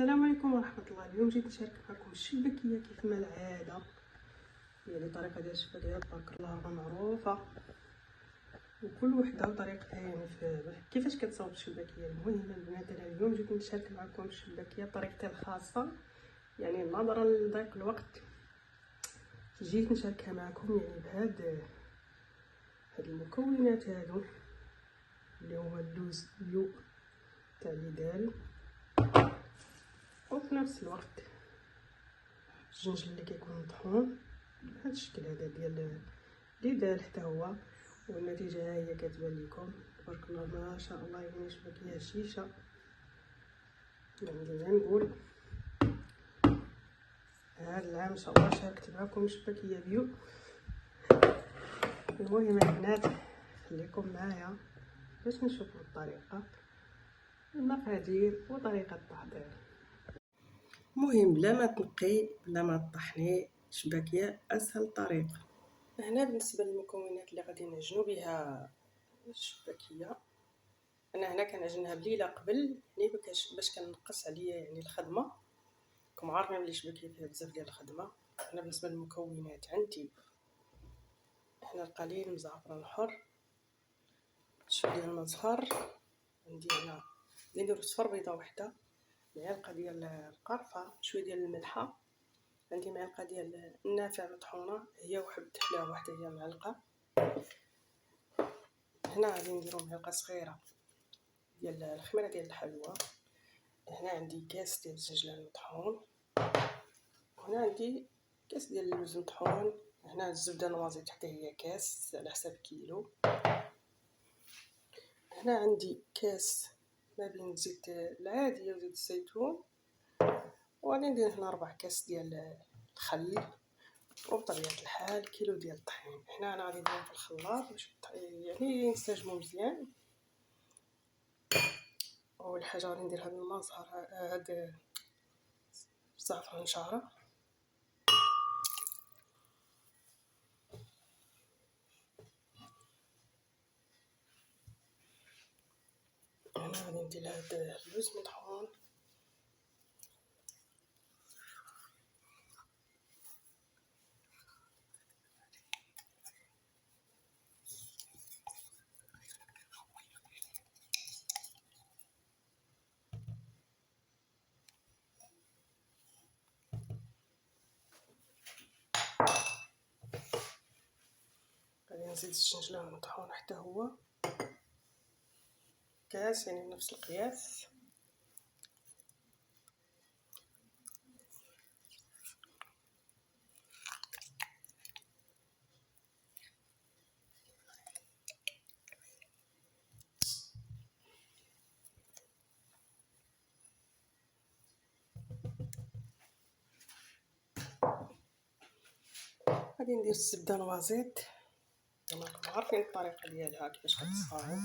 السلام عليكم ورحمه الله. اليوم جيت نشارك معكم الشبكيه كيف ما العاده، يعني طريقه ديال الشبكيه تبارك الله راه معروفه وكل وحده وطريقتها، يعني في كيفاش كتصاوب الشبكيه. المهم البنات انا اليوم جيت نشارك معكم الشبكيه بطريقتي الخاصه، يعني نظرا لضيق الوقت جيت نشاركها معكم يعني بهاد المكونات هادو اللي هو اللوز تاع اليدال، وفي نفس الوقت الجنجل اللي كيكون مطحون بهذا الشكل هذا ديال اليدال حتى هو. والنتيجه ها هي كتبان لكم تبارك الله ما شاء الله، يعني شبكيه هشيشه. يعني نقول هذا العام ان شاء الله شاركت معكم شبكيه بيو. المهم البنات خليكم معايا باش نشوفوا الطريقه، المقادير وطريقه التحضير. المهم بلا ما تنقي بلا ما تطحني شبكيه اسهل طريقه. هنا بالنسبه للمكونات اللي غادي نعجنوا بها الشبكيه، انا هنا كنعجنها بليله قبل، يعني باش كنقص عليا يعني الخدمه. راكم عارفين بلي الشبكيه فيها بزاف ديال الخدمه. هنا بالنسبه للمكونات عندي هنا القليل من الزعفران الحر، شويه ديال الماء زهر، عندي هنا نديرو صفر بيضه وحده، معلقه ديال القرفه، شويه ديال الملحه، عندي معلقه ديال النافع مطحونه هي وحبه حلاوه واحده هي معلقه. هنا غادي نديرو معلقه صغيره ديال الخميره ديال الحلوى. هنا عندي كاس ديال الزنجلان مطحون، وهنا عندي كاس ديال اللوز مطحون. هنا الزبده نوازيت حتى هي كاس على حساب كيلو. هنا عندي كاس ما بين الزيت العاديه وزيت الزيتون، وغادي ندير هنا 4 كاس ديال الخل، وبطبيعه الحال كيلو ديال الطحين. هنا انا غادي نديرهم في الخلاط باش يعني ينسجموا مزيان. اول حاجه غادي ندير هاد الماء زهر، هاد الزعفران شعره، هنا غادي ندير هاد اللوز مطحون، غادي نزيد الزنجلان مطحون حتى هو كاس، يعني بنفس القياس. غادي ندير الزبده نوازيت، راكم عارفين الطريقه ديالها كيفاش كتصاوب.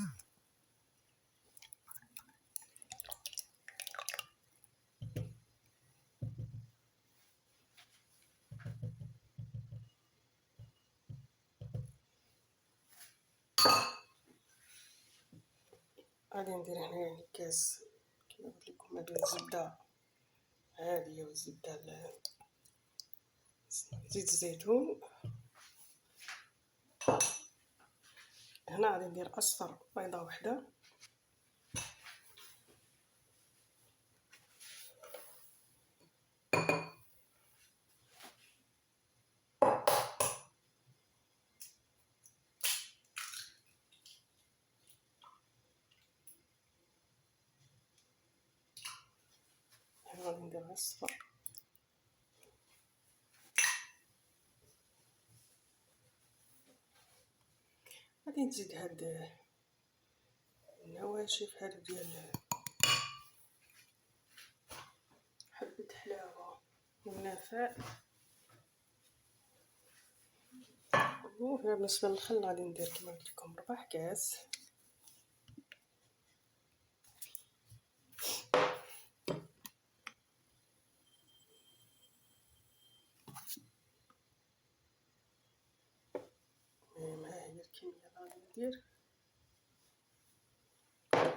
غادي ندير هنا يعني كاس كما قلت لكم ما بين الزبده عاديه والزبده زيت الزيتون. هنا غادي ندير اصفر بيضه وحده، هنا غادي ندير اصفر، غادي نزيد هاد النواشف هادو ديال حبة حلاوة والنافع. وهنا بالنسبة للخل غادي ندير كما قلت لكم 4 كاس. ها هي الكمية اللي غادي ندير.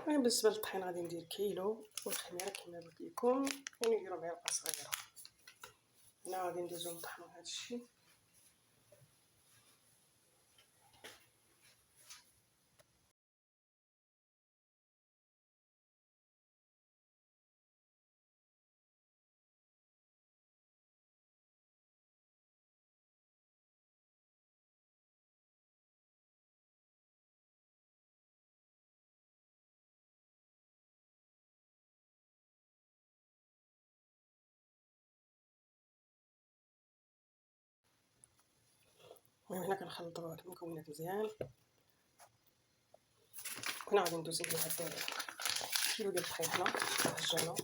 المهم بالنسبه للطحين غادي ندير كيلو، والخميره كما قلت لكم يعني نديرو معلقه صغيره. هنا غادي ندوزو نطحنو هادشي. المهم هنا كنخلطو هاد المكونات مزيان. هنا غادي ندوز ندير هاد كيلو ديال الطحين هنا عجانو.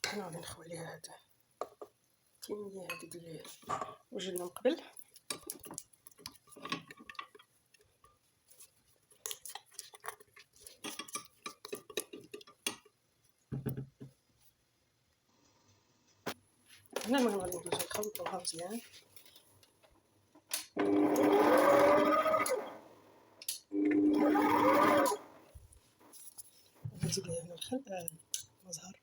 هنا غادي نخوي عليها هاد الكميه هادي ديال وجدنا من قبل. هنا المهم غادي ندوزو نخلطوها مزيان. نزيد ليها هنا الخل المزهر.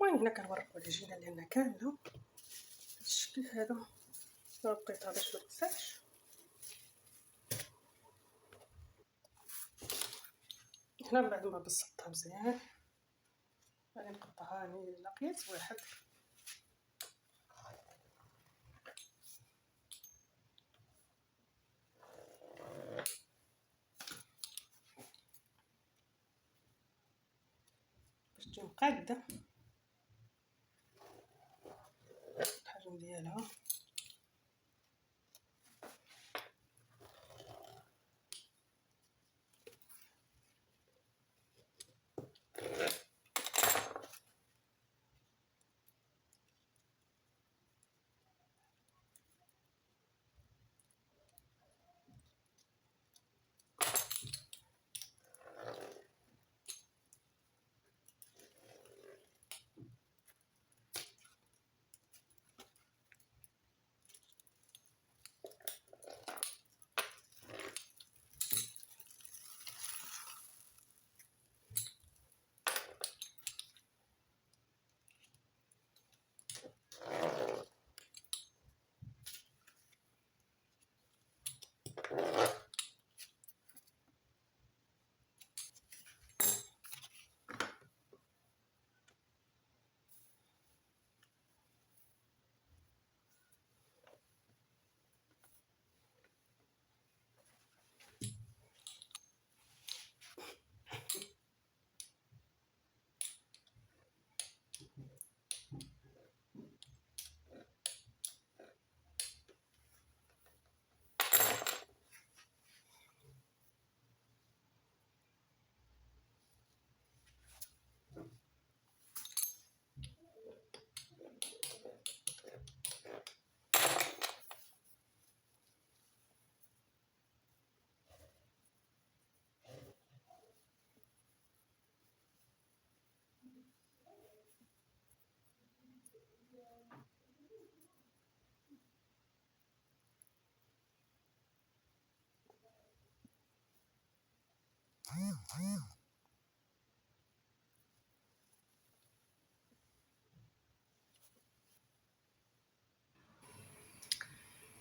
المهم هنا كنورقو العجينه لان كامله بهذا الشكل هذا. ربطيتها باش متلصقش. هنا من بعد ما بسطتها مزيان غادي نقطعها يعني لقيت واحد. باش تجي مقاده الحجم ديالها.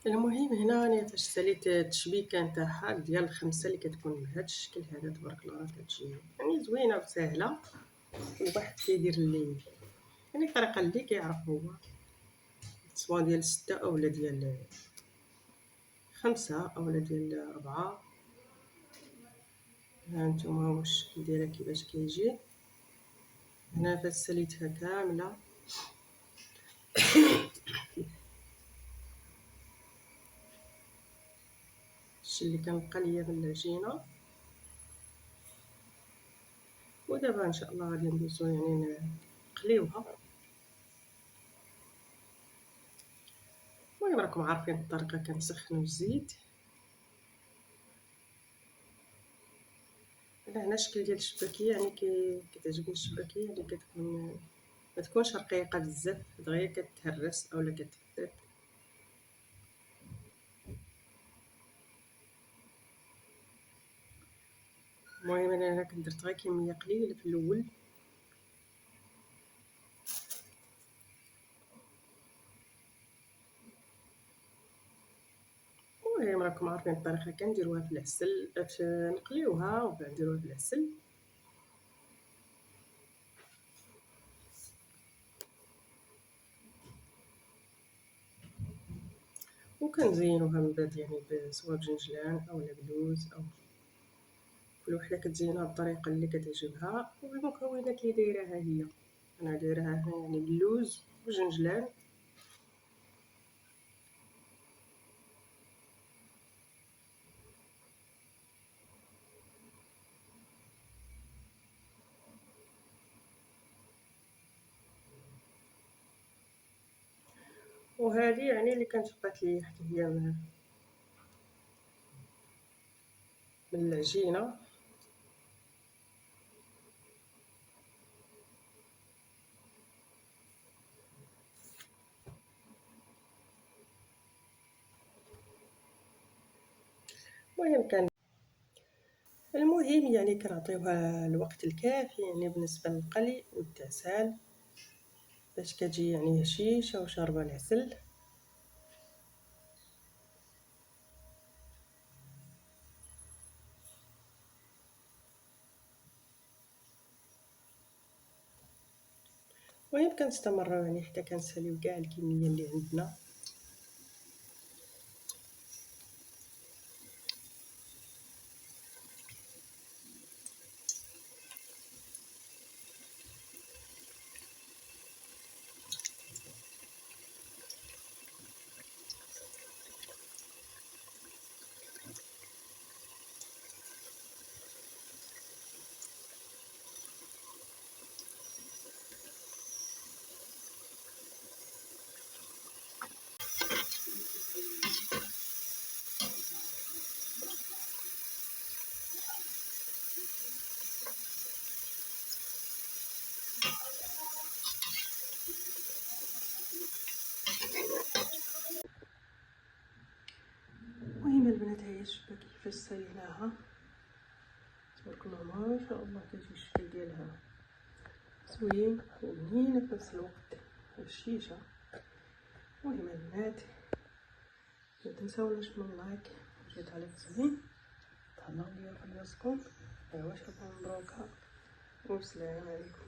المهم هنا راني فاش ساليت التشبيكه نتاعها ديال الخمسه اللي كتكون بهذا الشكل هذا، تبارك الله راه كتجي يعني زوينه وسهله، الواحد كيدير اللي يعني الطريقه اللي كيعرف هو، سواء ديال 6 اولا ديال 5 اولا ديال 4. ها نتوما هو الشكل ديالها كيفاش كيجي. هنا فاش ساليتها كامله الشيء اللي كنبقى ليا من العجينه، ودابا ان شاء الله غادي ندوزو يعني نقليوها. المهم راكم عارفين الطريقه، كنسخنوا الزيت. هنا شكل ديال الشباكيه يعني كتعجبني الشباكيه اللي كتكون ما تكونش رقيقه بزاف، دغيا كتهرس اولا كتفتت. المهم انا هنا درت غير كميه قليله في الاول. المهم راكم عارفين الطريقه، كنديروها في العسل باش نقليوها وبعد نديروها في العسل، وكنزينوها من بعد يعني سواء بجنجلان اولا بلوز، او كل وحده كتزينها بالطريقه اللي كتعجبها وبالمكونات اللي دايراها هي. انا دايرها هنا يعني باللوز وجنجلان. وهذه يعني اللي كانت بقات لي حتى هي من العجينه. المهم يعني كنعطيوها الوقت الكافي يعني بالنسبه للقلي والتعسال، باش كتجي يعني هشيشه وشاربه العسل. المهم كنستمروا يعني حتى كنساليو كاع الكميه اللي عندنا. المهم البنات هي الشباكيه كيفاش ساليناها، تبارك الله ما شاء الله كتجي الشكل ديالها زوين وبنينه في نفس الوقت هشيشه. المهم البنات ما تنساوناش من لايك وتعليق زوين، تهلاو ليا في راسكم. ايوا شوفوا مبروكه والسلام عليكم.